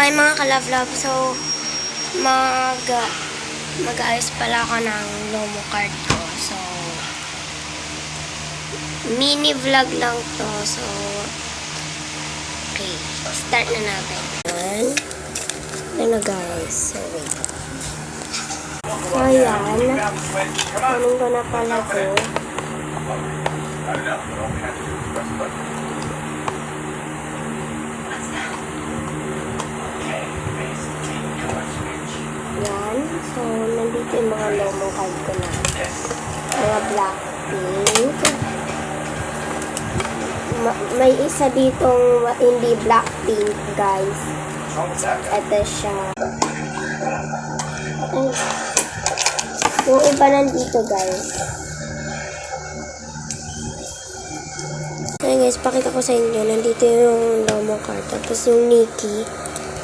Hi mga ka-love-love, so mag-ayos pala ako ng Lomo card ko. So mini vlog lang to. So okay, start na natin. Yan na guys. So wait. So ayan, kunin ko na pala to. Yan. So, nandito yung mga Lomo card ko na. Mga Blackpink. May isa ditong hindi Blackpink, guys. Ito siya. Ay. Yung iba nandito, guys. So, guys, pakita ko sa inyo. Nandito yung Lomo card. Tapos yung Nikki.